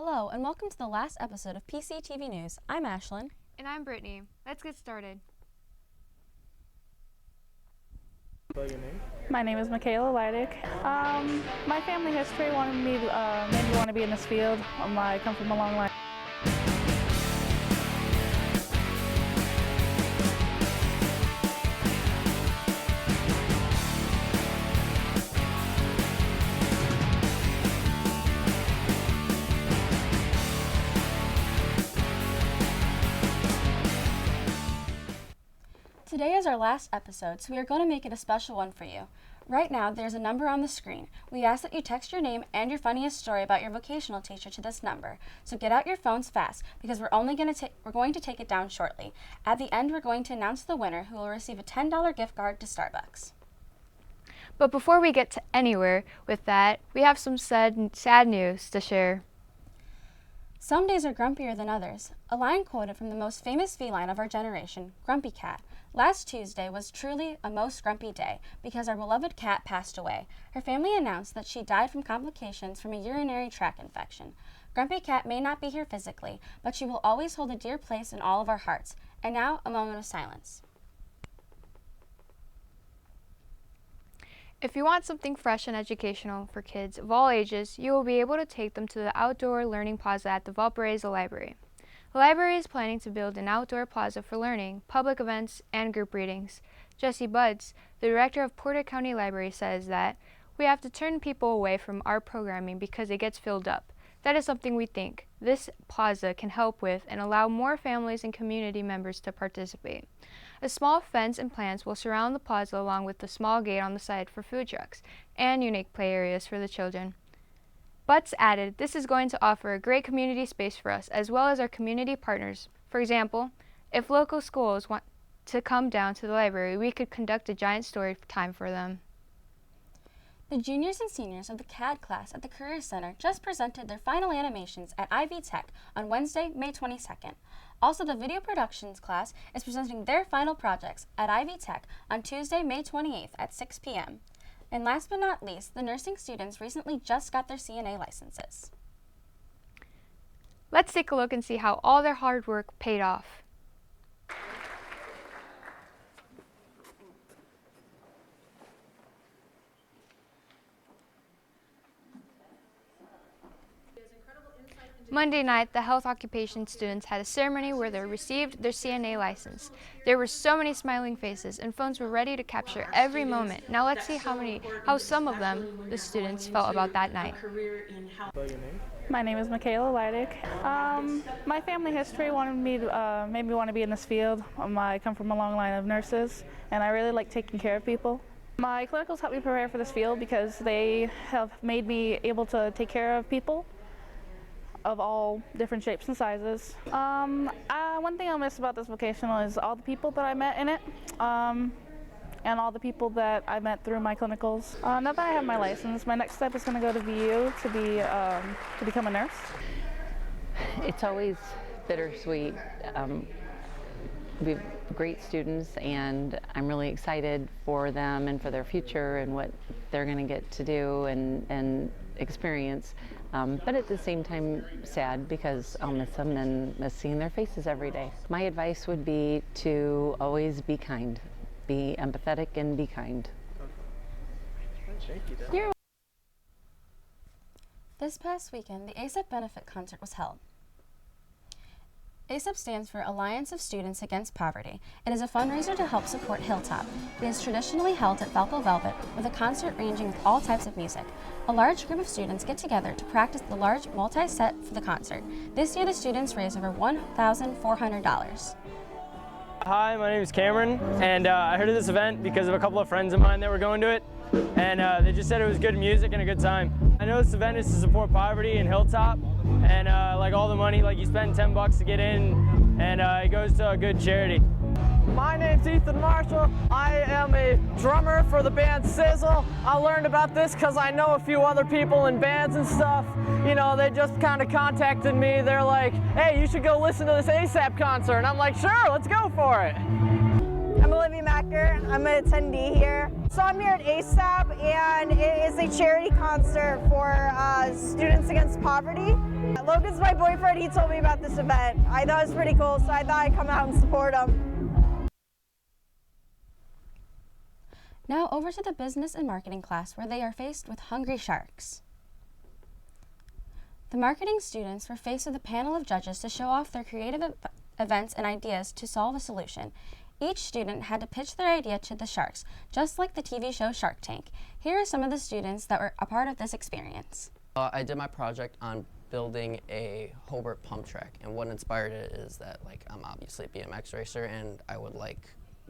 Hello, and welcome to the last episode of PCTV News. I'm Ashlyn. And I'm Brittany. Let's get started. My name is Michaela Leidick. My family history wanted me to made me want to be in this field. I come from a long line. Today is our last episode, so we are going to make it a special one for you. Right now, there's a number on the screen. We ask that you text your name and your funniest story about your vocational teacher to this number. So get out your phones fast, because we're going to take it down shortly. At the end, we're going to announce the winner, who will receive a $10 gift card to Starbucks. But before we get to anywhere with that, we have some sad news to share. Some days are grumpier than others. A line quoted from the most famous feline of our generation, Grumpy Cat. Last Tuesday was truly a most grumpy day because our beloved cat passed away. Her family announced that she died from complications from a urinary tract infection. Grumpy Cat may not be here physically, but she will always hold a dear place in all of our hearts. And now, a moment of silence. If you want something fresh and educational for kids of all ages, you will be able to take them to the outdoor learning plaza at the Valparaiso Library. The library is planning to build an outdoor plaza for learning, public events, and group readings. Jesse Buds, the director of Porter County Library, says that we have to turn people away from our programming because it gets filled up. That is something we think this plaza can help with and allow more families and community members to participate. A small fence and plants will surround the plaza along with the small gate on the side for food trucks and unique play areas for the children. Butts added, this is going to offer a great community space for us as well as our community partners. For example, if local schools want to come down to the library, we could conduct a giant story time for them. The juniors and seniors of the CAD class at the Career Center just presented their final animations at Ivy Tech on Wednesday, May 22nd. Also, the video productions class is presenting their final projects at Ivy Tech on Tuesday, May 28th at 6 p.m. And last but not least, the nursing students recently just got their CNA licenses. Let's take a look and see how all their hard work paid off. Monday night, the health occupation students had a ceremony where they received their CNA license. There were so many smiling faces, and phones were ready to capture every moment. Now let's see how some of them, the students, felt about that night. My name is Michaela Leidick. My family history wanted me to made me want to be in this field. I come from a long line of nurses, and I really like taking care of people. My clinicals helped me prepare for this field because they have made me able to take care of people of all different shapes and sizes. One thing I'll miss about this vocational is all the people that I met in it, and all the people that I met through my clinicals. Now that I have my license, my next step is going to go to VU to become a nurse. It's always bittersweet. We have great students, and I'm really excited for them and for their future and what they're going to get to do and experience. But at the same time, sad because I'll miss them and miss seeing their faces every day. My advice would be to always be kind, be empathetic and be kind. This past weekend, the ASAP benefit concert was held. ASAP stands for Alliance of Students Against Poverty. It is a fundraiser to help support Hilltop. It is traditionally held at Falco Velvet with a concert ranging with all types of music. A large group of students get together to practice the large multi-set for the concert. This year the students raised over $1,400. Hi, my name is Cameron, and I heard of this event because of a couple of friends of mine that were going to it, and they just said it was good music and a good time. I know this event is to support poverty in Hilltop, and like all the money, like you spend $10 to get in, and it goes to a good charity. My name's Ethan Marshall. I am a drummer for the band Sizzle. I learned about this because I know a few other people in bands and stuff. You know, they just kind of contacted me. They're like, hey, you should go listen to this ASAP concert. And I'm like, sure, let's go for it. I'm Olivia Macker. I'm an attendee here. So I'm here at ASAP, and it is a charity concert for Students Against Poverty. Logan's my boyfriend. He told me about this event. I thought it was pretty cool, so I thought I'd come out and support him. Now over to the business and marketing class, where they are faced with hungry sharks. The marketing students were faced with a panel of judges to show off their creative events and ideas to solve a solution. Each student had to pitch their idea to the sharks, just like the TV show Shark Tank. Here are some of the students that were a part of this experience. I did my project on building a Hobart pump track, and what inspired it is that I'm obviously a BMX racer and I would like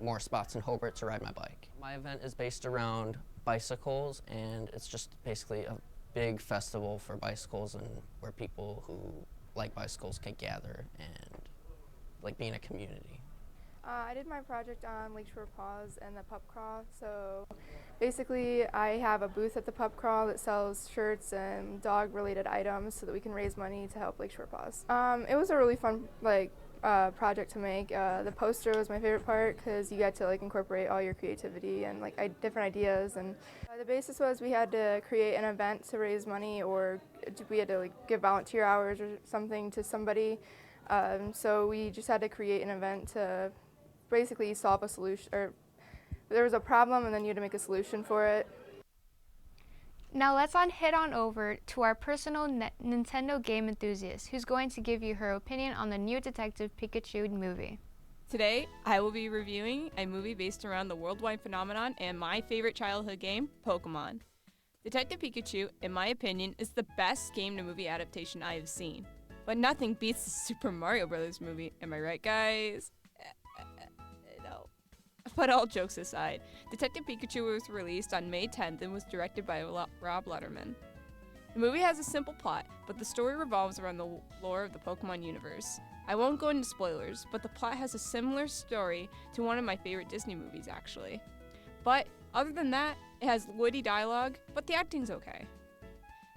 more spots in Hobart to ride my bike. My event is based around bicycles, and it's just basically a big festival for bicycles and where people who like bicycles can gather and be in a community. I did my project on Lakeshore Paws and the pub crawl. So basically I have a booth at the pub crawl that sells shirts and dog related items so that we can raise money to help Lakeshore Paws. It was a really fun project to make. The poster was my favorite part because you get to incorporate all your creativity and different ideas. And the basis was we had to create an event to raise money, or we had to give volunteer hours or something to somebody. So we just had to create an event to basically solve a solution, or there was a problem and then you had to make a solution for it. Now let's head on over to our personal Nintendo game enthusiast, who's going to give you her opinion on the new Detective Pikachu movie. Today, I will be reviewing a movie based around the worldwide phenomenon and my favorite childhood game, Pokemon. Detective Pikachu, in my opinion, is the best game-to-movie adaptation I have seen. But nothing beats the Super Mario Bros. Movie, am I right, guys? No. But all jokes aside, Detective Pikachu was released on May 10th and was directed by Rob Letterman. The movie has a simple plot, but the story revolves around the lore of the Pokemon universe. I won't go into spoilers, but the plot has a similar story to one of my favorite Disney movies, actually. But other than that, it has witty dialogue, but the acting's okay.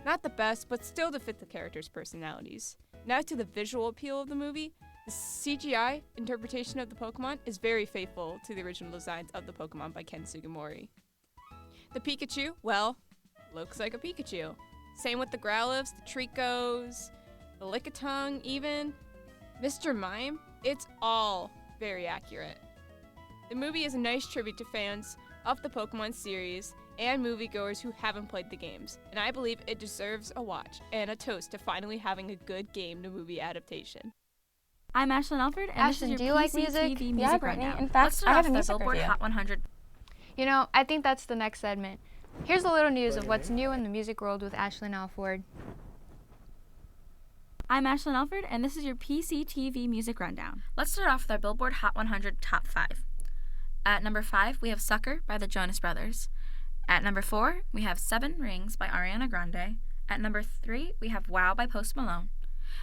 Not the best, but still to fit the characters' personalities. Now to the visual appeal of the movie, the CGI interpretation of the Pokemon is very faithful to the original designs of the Pokemon by Ken Sugimori. The Pikachu, well, looks like a Pikachu. Same with the Growlithe, the Tricos, the Lickitung even. Mr. Mime, it's all very accurate. The movie is a nice tribute to fans of the Pokemon series and moviegoers who haven't played the games, and I believe it deserves a watch and a toast to finally having a good game-to-movie adaptation. I'm Ashlyn Alford, and this is your do you like PCTV music? Yeah, Rundown. Brittany. In fact, I have a music Billboard review. Hot 100. You know, I think that's the next segment. Here's a little news of what's new in the music world with Ashlyn Alford. I'm Ashlyn Alford, and this is your PCTV Music Rundown. Let's start off with our Billboard Hot 100 Top 5. At number 5, we have Sucker by the Jonas Brothers. At number 4, we have 7 Rings by Ariana Grande. At number 3, we have Wow by Post Malone.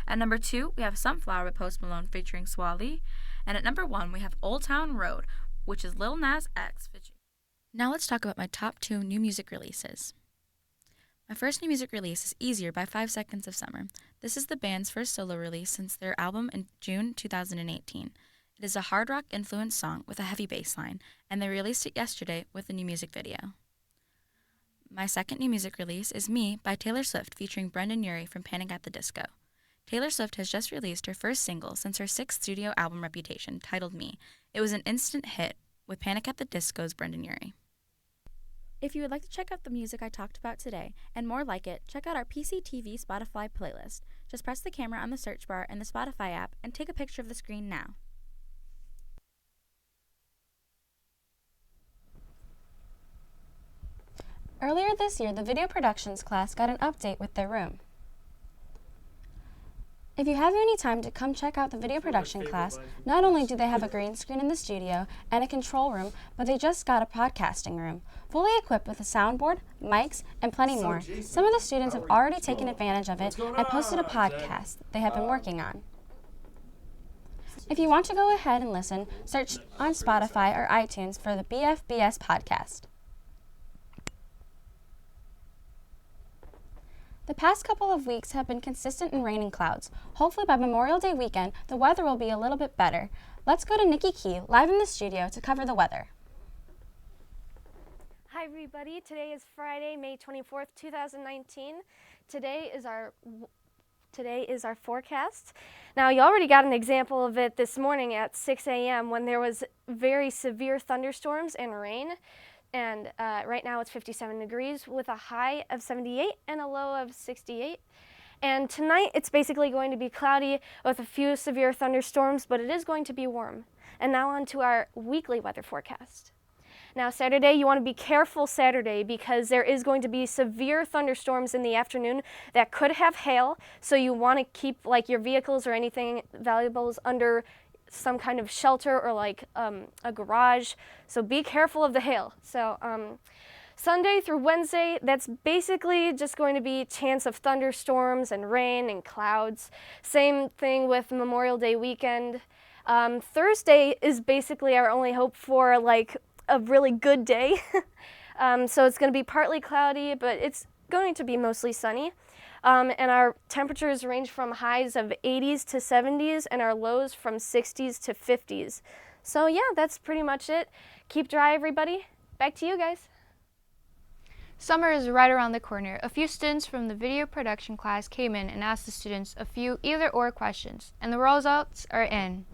At number 2, we have Sunflower by Post Malone featuring Swally. And at number 1, we have Old Town Road, which is Lil Nas X featuring. Now let's talk about my top 2 new music releases. My first new music release is Easier by 5 Seconds of Summer. This is the band's first solo release since their album in June 2018. It is a hard rock influenced song with a heavy bass line, and they released it yesterday with a new music video. My second new music release is Me by Taylor Swift featuring Brendan Urie from Panic at the Disco. Taylor Swift has just released her first single since her 6th studio album Reputation, titled Me. It was an instant hit with Panic at the Disco's Brendan Urie. If you would like to check out the music I talked about today, and more like it, check out our PCTV Spotify playlist. Just press the camera on the search bar in the Spotify app and take a picture of the screen now. Earlier this year, the video productions class got an update with their room. If you have any time to come check out the video production class, not only do they have a green screen in the studio and a control room, but they just got a podcasting room, fully equipped with a soundboard, mics, and plenty more. Some of the students have already taken advantage of it and posted a podcast they have been working on. If you want to go ahead and listen, search on Spotify or iTunes for the BFBS podcast. The past couple of weeks have been consistent in rain and clouds. Hopefully by Memorial Day weekend, the weather will be a little bit better. Let's go to Nikki Key, live in the studio, to cover the weather. Hi everybody, today is Friday, May 24th, 2019. Today is our forecast. Now you already got an example of it this morning at 6 a.m. when there was very severe thunderstorms and rain. And right now it's 57 degrees with a high of 78 and a low of 68. And tonight it's basically going to be cloudy with a few severe thunderstorms, but it is going to be warm. And now on to our weekly weather forecast. Now Saturday, you want to be careful Saturday because there is going to be severe thunderstorms in the afternoon that could have hail, so you want to keep like your vehicles or anything valuables under some kind of shelter or like a garage, so be careful of the hail. So Sunday through Wednesday, that's basically just going to be chance of thunderstorms and rain and clouds. Same thing with Memorial Day weekend. Thursday is basically our only hope for like a really good day. So it's going to be partly cloudy, but it's going to be mostly sunny. And our temperatures range from highs of 80s to 70s and our lows from 60s to 50s. So yeah, that's pretty much it. Keep dry, everybody. Back to you guys. Summer is right around the corner. A few students from the video production class came in and asked the students a few either-or questions, and the results are in.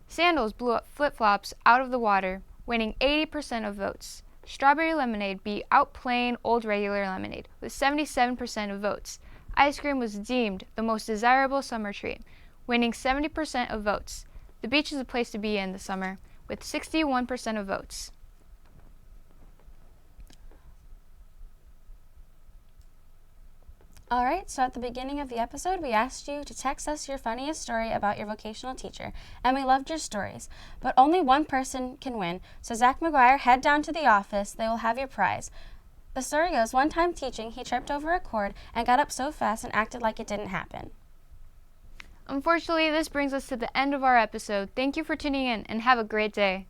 Sandals blew up flip-flops out of the water, winning 80% of votes. Strawberry lemonade beat out plain old regular lemonade with 77% of votes. Ice cream was deemed the most desirable summer treat, winning 70% of votes. The beach is a place to be in the summer with 61% of votes. All right, so at the beginning of the episode, we asked you to text us your funniest story about your vocational teacher, and we loved your stories. But only one person can win, so Zach McGuire, head down to the office. They will have your prize. The story goes, one time teaching, he tripped over a cord and got up so fast and acted like it didn't happen. Unfortunately, this brings us to the end of our episode. Thank you for tuning in, and have a great day.